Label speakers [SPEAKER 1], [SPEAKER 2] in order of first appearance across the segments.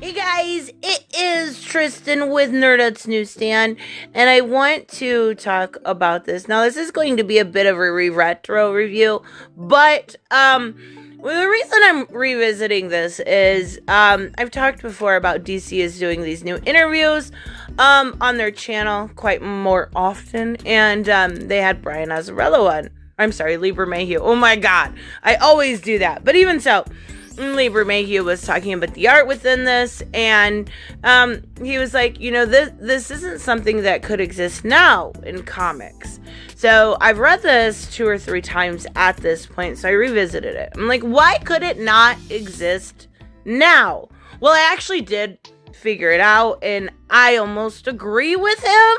[SPEAKER 1] Hey guys, it is Tristan with Nerdette's NewsStand, and I want to talk about this. Now, this is going to be a bit of a retro review, but well, the reason I'm revisiting this is I've talked before about DC is doing these new interviews on their channel quite more often, and they had Brian Azzarello on. I'm sorry, Libra Mayhew. Oh my God, I always do that. But even so, Libra Mayhew was talking about the art within this, and he was like, you know, this isn't something that could exist now in comics. So I've read this 2 or 3 times at this point, so I revisited it. I'm like, why could it not exist now? Well, I actually did figure it out, and I almost agree with him.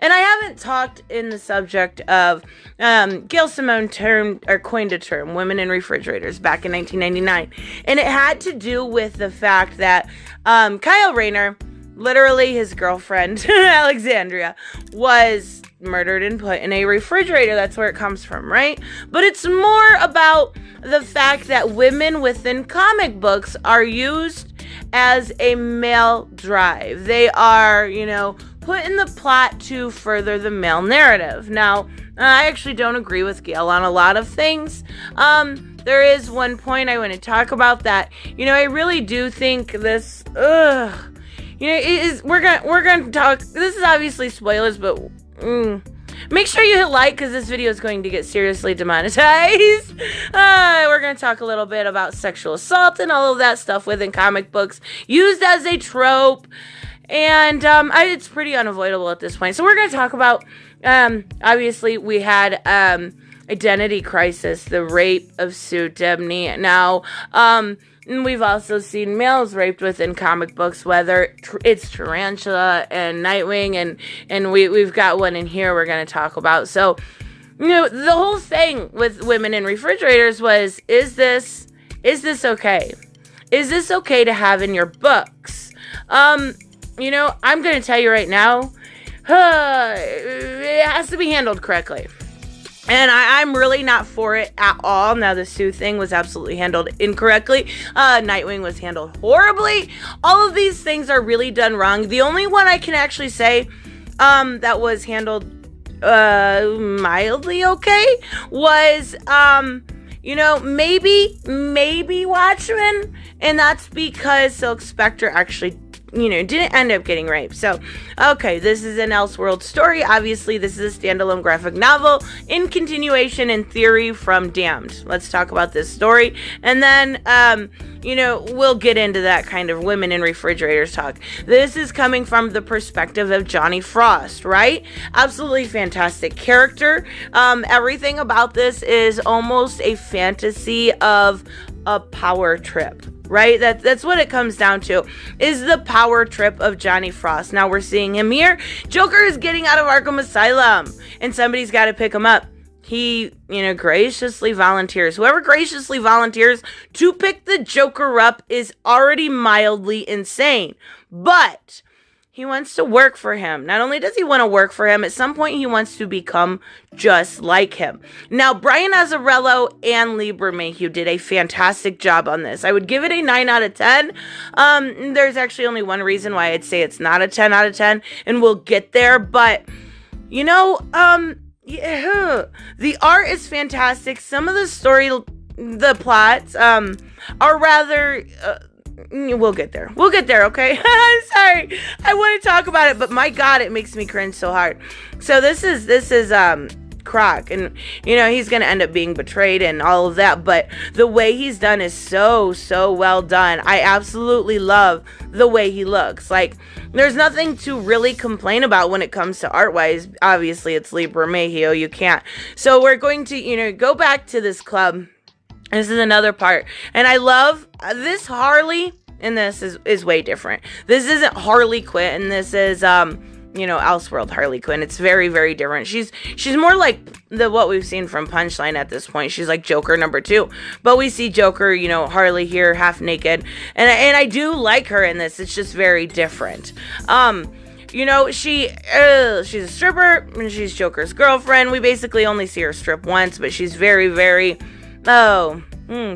[SPEAKER 1] And I haven't talked in the subject of Gail Simone coined a term, women in refrigerators, back in 1999, and it had to do with the fact that Kyle Rayner, literally his girlfriend Alexandria, was murdered and put in a refrigerator. That's where it comes from, right? But it's more about the fact that women within comic books are used as a male drive. They are, you know, put in the plot to further the male narrative. Now, I actually don't agree with Gail on a lot of things. There is one point I want to talk about that, you know, I really do think this, you know, we're gonna talk, this is obviously spoilers, but make sure you hit like, because this video is going to get seriously demonetized. We're going to talk a little bit about sexual assault and all of that stuff within comic books, used as a trope, and it's pretty unavoidable at this point. So we're going to talk about, obviously, we had Identity Crisis, the rape of Sue Debney. Now, we've also seen males raped within comic books, whether it's Tarantula and Nightwing, and we've got one in here we're going to talk about. So, you know, the whole thing with women in refrigerators was, is this okay? Is this okay to have in your books? You know, I'm going to tell you right now, it has to be handled correctly. And I'm really not for it at all. Now, the Sue thing was absolutely handled incorrectly. Nightwing was handled horribly. All of these things are really done wrong. The only one I can actually say that was handled mildly okay was, you know, maybe Watchmen. And that's because Silk Spectre actually, you know, didn't end up getting raped. So, okay, this is an Elseworld story. Obviously, this is a standalone graphic novel in continuation in theory from Damned. Let's talk about this story. And then, you know, we'll get into that kind of women in refrigerators talk. This is coming from the perspective of Johnny Frost, right? Absolutely fantastic character. Everything about this is almost a fantasy of a power trip. Right? That's what it comes down to, is the power trip of Johnny Frost. Now we're seeing him here. Joker is getting out of Arkham Asylum, and somebody's got to pick him up. He, you know, graciously volunteers. Whoever graciously volunteers to pick the Joker up is already mildly insane. But he wants to work for him. Not only does he want to work for him, at some point he wants to become just like him. Now, Brian Azzarello and Libra Mayhew did a fantastic job on this. I would give it a 9 out of 10. There's actually only one reason why I'd say it's not a 10 out of 10, and we'll get there. But, you know, yeah, the art is fantastic. Some of the plots are rather... we'll get there. We'll get there, okay? I'm sorry. I want to talk about it, but my God, it makes me cringe so hard. So this is Croc, and you know, he's gonna end up being betrayed and all of that, but the way he's done is so well done. I absolutely love the way he looks. Like, there's nothing to really complain about when it comes to art-wise. Obviously, it's Libra Mayhew. You can't. So we're going to, you know, go back to this club. This is another part, and I love this Harley, and this is way different. This isn't Harley Quinn, and this is you know, Elseworld Harley Quinn. It's very different. She's more like what we've seen from Punchline at this point. She's like Joker number 2, but we see Joker, you know, Harley here half naked, and I do like her in this. It's just very different. You know, she's a stripper, and she's Joker's girlfriend. We basically only see her strip once, but she's very,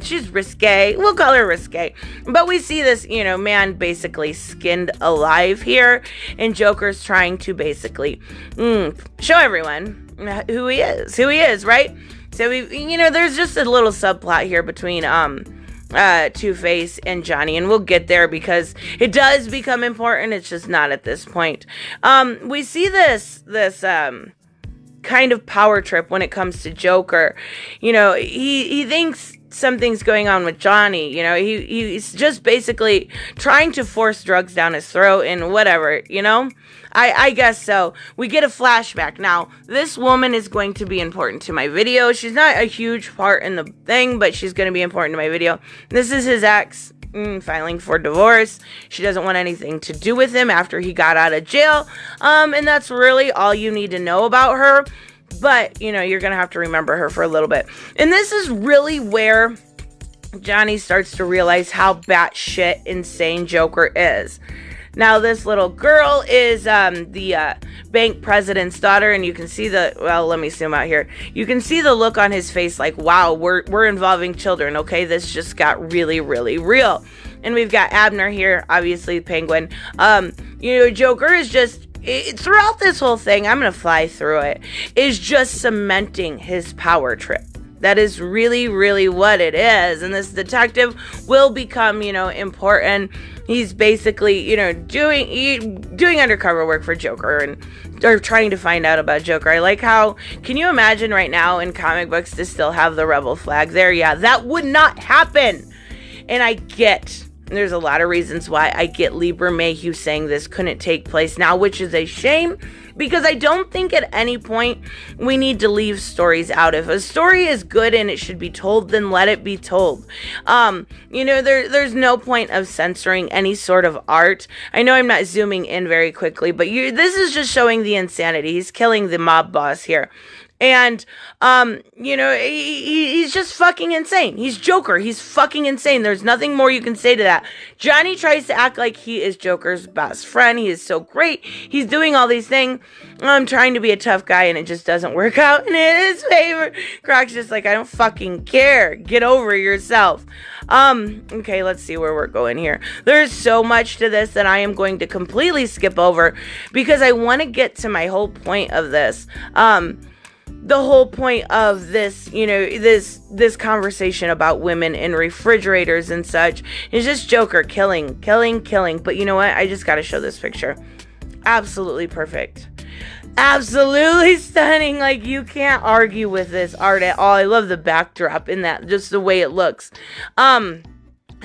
[SPEAKER 1] She's risque. We'll call her risque. But we see this, man basically skinned alive here. And Joker's trying to basically show everyone who he is, right? So, there's just a little subplot here between Two-Face and Johnny. And we'll get there because it does become important. It's just not at this point. We see this kind of power trip when it comes to Joker. He thinks something's going on with Johnny. He's just basically trying to force drugs down his throat and whatever, I guess so. We get a flashback. Now, this woman is going to be important to my video. She's not a huge part in the thing, but she's going to be important to my video. This is his ex filing for divorce. She doesn't want anything to do with him after he got out of jail. And that's really all you need to know about her. But, you're going to have to remember her for a little bit. And this is really where Johnny starts to realize how batshit insane Joker is. Now, this little girl is the bank president's daughter, and you can see let me zoom out here. You can see the look on his face like, wow, we're involving children, okay? This just got really, really real. And we've got Abner here, obviously, Penguin. Joker is just... throughout this whole thing, I'm going to fly through it, is just cementing his power trip. That is really, really what it is. And this detective will become, important. He's basically, doing undercover work for Joker or trying to find out about Joker. I like how, can you imagine right now in comic books to still have the rebel flag there? Yeah, that would not happen. And there's a lot of reasons why I get Libra Mayhew saying this couldn't take place now, which is a shame because I don't think at any point we need to leave stories out. If a story is good and it should be told, then let it be told. There's no point of censoring any sort of art. I know I'm not zooming in very quickly, but this is just showing the insanity. He's killing the mob boss here. And, he's just fucking insane. He's Joker. He's fucking insane. There's nothing more you can say to that. Johnny tries to act like he is Joker's best friend. He is so great. He's doing all these things. I'm trying to be a tough guy and it just doesn't work out in his favor. Croc's just like, I don't fucking care. Get over yourself. Okay, let's see where we're going here. There's so much to this that I am going to completely skip over because I want to get to my whole point of this. The whole point of this, this conversation about women in refrigerators and such is just Joker killing. But you know what? I just got to show this picture. Absolutely perfect. Absolutely stunning. Like, you can't argue with this art at all. I love the backdrop in that, just the way it looks.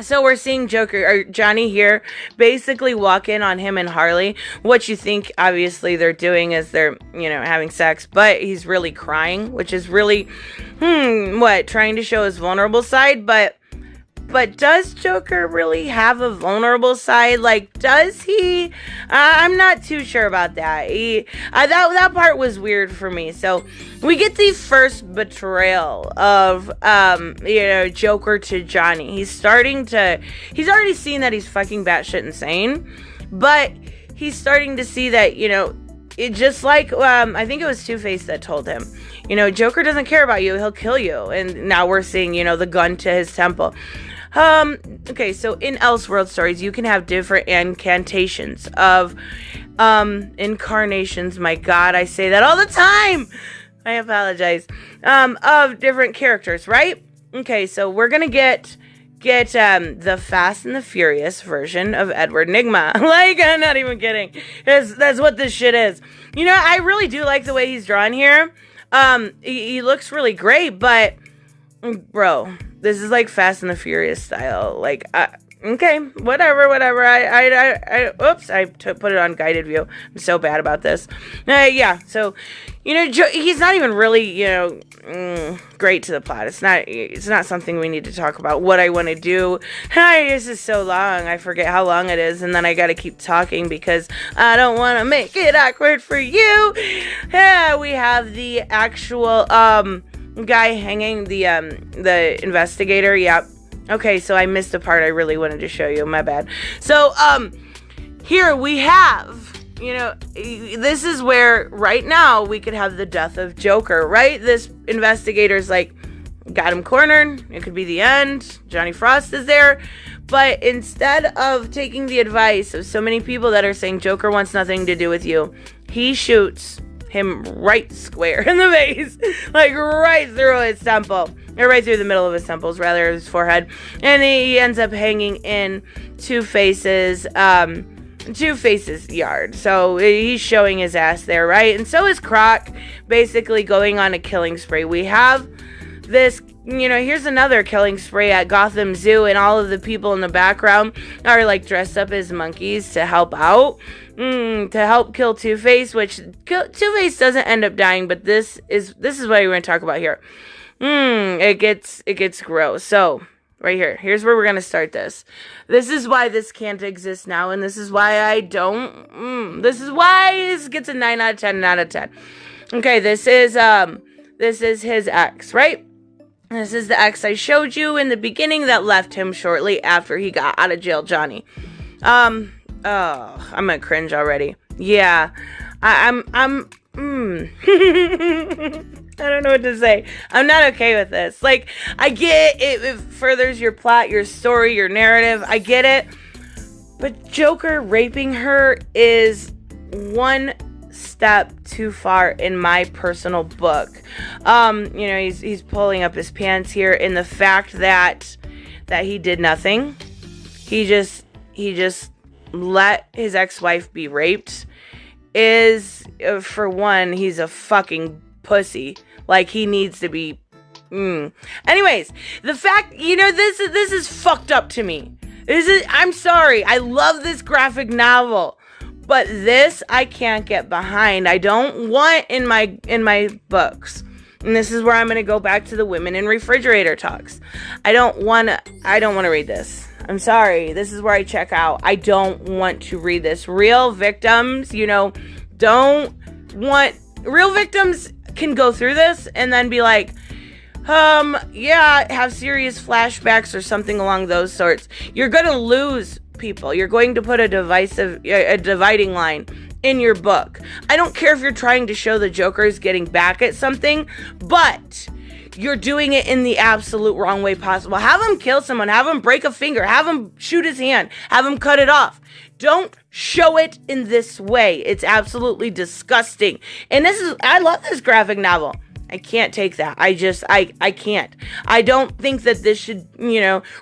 [SPEAKER 1] So we're seeing Johnny here basically walk in on him and Harley. What you think, obviously, they're doing is they're, having sex, but he's really crying, which is really, trying to show his vulnerable side, but does Joker really have a vulnerable side? Like, does he? I'm not too sure about that. That part was weird for me. So we get the first betrayal of, Joker to Johnny. He's already seen that he's fucking batshit insane, but he's starting to see that, it just like, I think it was Two-Face that told him, Joker doesn't care about you. He'll kill you. And now we're seeing, the gun to his temple. Okay, so in Elseworld stories, you can have different incantations of, incarnations. My God, I say that all the time. I apologize. Of different characters, right? Okay, so we're gonna get the Fast and the Furious version of Edward Nygma. Like, I'm not even kidding. That's what this shit is. I really do like the way he's drawn here. He looks really great, but bro, this is like Fast and the Furious style. Like, okay, whatever. Oops, I put it on guided view. I'm so bad about this. Yeah, so, he's not even really, great to the plot. It's not something we need to talk about. What I want to do, this is so long. I forget how long it is, and then I got to keep talking because I don't want to make it awkward for you. Yeah, we have the actual, guy hanging, the investigator. Yep. Okay, so I missed a part I really wanted to show you. My bad. So, here we have, this is where right now we could have the death of Joker, right? This investigator's like, got him cornered. It could be the end. Johnny Frost is there. But instead of taking the advice of so many people that are saying Joker wants nothing to do with you, he shoots him right square in the face, like right through his temple, or right through the middle of his temples, rather, his forehead, and he ends up hanging in Two-Face's yard. So he's showing his ass there, right? And so is Croc, basically going on a killing spree. We have this, here's another killing spree at Gotham Zoo, and all of the people in the background are like dressed up as monkeys to help out. To help kill Two-Face, which Two-Face doesn't end up dying, but this is what we're going to talk about here. It gets gross. So, right here's where we're going to start this. This is why this can't exist now, and this is why I don't, this is why this gets a 9 out of 10 out of 10. Okay, this is his ex, right? This is the ex I showed you in the beginning that left him shortly after he got out of jail, Johnny. Oh, I'm gonna cringe already. Yeah, I'm I don't know what to say. I'm not okay with this. Like, I get it. It furthers your plot, your story, your narrative. I get it. But Joker raping her is one step too far in my personal book. He's pulling up his pants here, in the fact that he did nothing. He just let his ex-wife be raped is, for one, he's a fucking pussy. Like, he needs to be. Anyways, the fact, this is fucked up to me. I'm sorry. I love this graphic novel, but this I can't get behind. I don't want in my books. And this is where I'm going to go back to the women in refrigerator talks. I don't want to read this. I'm sorry. This is where I check out. I don't want to read this. Real victims, real victims can go through this and then be like, have serious flashbacks or something along those sorts. You're going to lose people. You're going to put a dividing line in your book. I don't care if you're trying to show the Joker is getting back at something, but you're doing it in the absolute wrong way possible. Have him kill someone. Have him break a finger. Have him shoot his hand. Have him cut it off. Don't show it in this way. It's absolutely disgusting. And I love this graphic novel. I can't take that. I can't. I don't think that this should,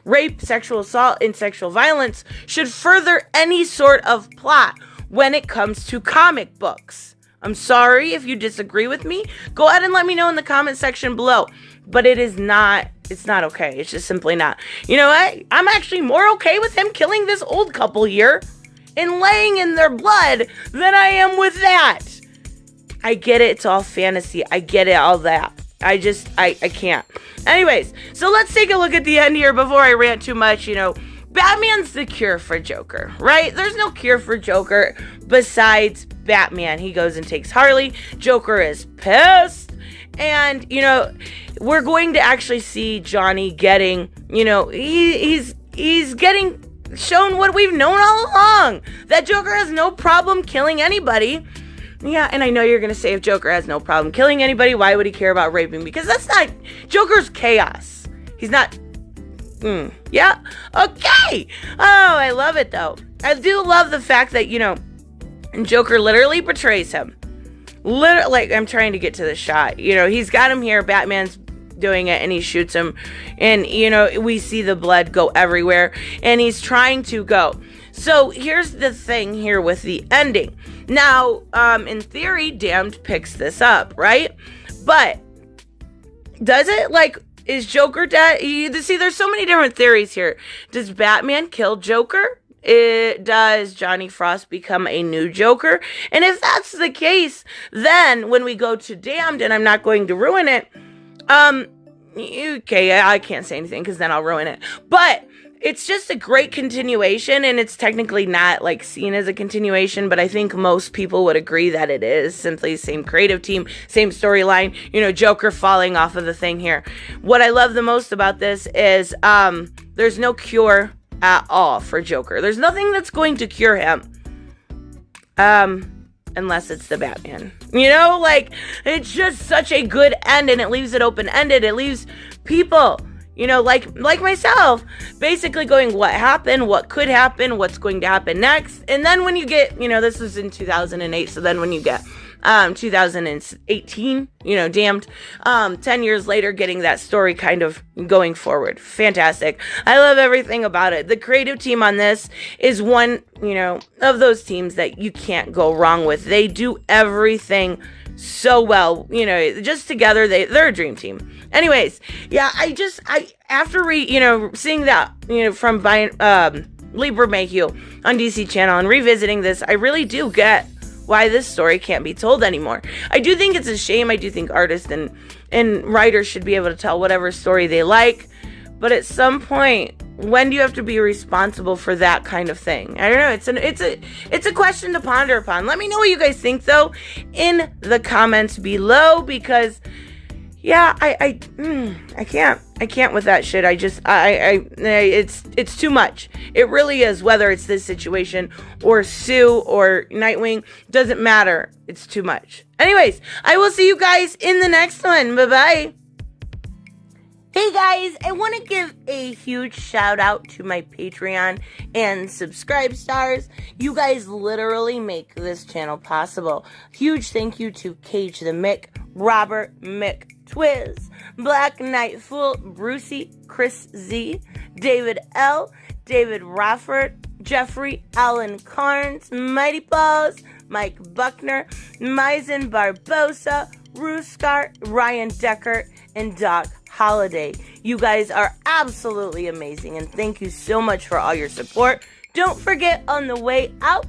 [SPEAKER 1] rape, sexual assault, and sexual violence should further any sort of plot when it comes to comic books. I'm sorry if you disagree with me. Go ahead and let me know in the comment section below. But it's not okay. It's just simply not. You know what? I'm actually more okay with him killing this old couple here and laying in their blood than I am with that. I get it. It's all fantasy. I get it. All that. I can't. Anyways, so let's take a look at the end here before I rant too much. Batman's the cure for Joker, right? There's no cure for Joker besides Batman. He goes and takes Harley. Joker is pissed. And, we're going to actually see Johnny getting, he's getting shown what we've known all along. That Joker has no problem killing anybody. Yeah, and I know you're going to say if Joker has no problem killing anybody, why would he care about raping? Because that's not, Joker's chaos. He's not, yeah, okay. Oh, I love it though. I do love the fact that, Joker literally betrays him. Like, I'm trying to get to the shot. He's got him here, Batman's doing it, and he shoots him. And, we see the blood go everywhere, and he's trying to go. So here's the thing here with the ending. Now, in theory, Damned picks this up, right? But does it? Like, is Joker dead? See, there's so many different theories here. Does Batman kill Joker? Does Johnny Frost become a new Joker? And if that's the case, then when we go to Damned, and I'm not going to ruin it, okay, I can't say anything because then I'll ruin it. But it's just a great continuation, and it's technically not like seen as a continuation, but I think most people would agree that it is. Simply same creative team, same storyline, Joker falling off of the thing here. What I love the most about this is there's no cure at all for Joker. There's nothing that's going to cure him. unless it's the Batman. You know, like, it's just such a good end, and it leaves it open-ended. It leaves people, you know, like myself, basically going, what happened, what could happen, what's going to happen next. And then when you get, you know, this was in 2008, so then when you get 2018, you know, damned, 10 years later, getting that story kind of going forward. Fantastic. I love everything about it. The creative team on this is one, you know, of those teams that you can't go wrong with. They do everything so well, you know, just together, they're a dream team. Anyways, yeah, after seeing that, you know, from Lee Bermehue on DC Channel and revisiting this, I really do get why this story can't be told anymore. I do think it's a shame. I do think artists and writers should be able to tell whatever story they like, but at some point, when do you have to be responsible for that kind of thing? I don't know. It's a question to ponder upon. Let me know what you guys think, though, in the comments below, because yeah, I can't with that shit. It's too much. It really is. Whether it's this situation or Sue or Nightwing, doesn't matter. It's too much. Anyways, I will see you guys in the next one. Bye-bye. Hey guys, I want to give a huge shout out to my Patreon and subscribe stars. You guys literally make this channel possible. Huge thank you to Cage the Mick, Robert Mick Twiz, Black Knight Fool, Brucey, Chris Z, David L, David Rafford, Jeffrey Allen Carnes, Mighty Paws, Mike Buckner, Maizen Barbosa, Ruskar, Ryan Deckert, and Doc Holiday. You guys are absolutely amazing, and thank you so much for all your support. Don't forget on the way out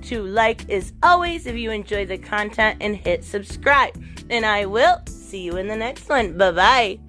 [SPEAKER 1] to like as always if you enjoy the content, and hit subscribe. And I will see you in the next one. Bye-bye.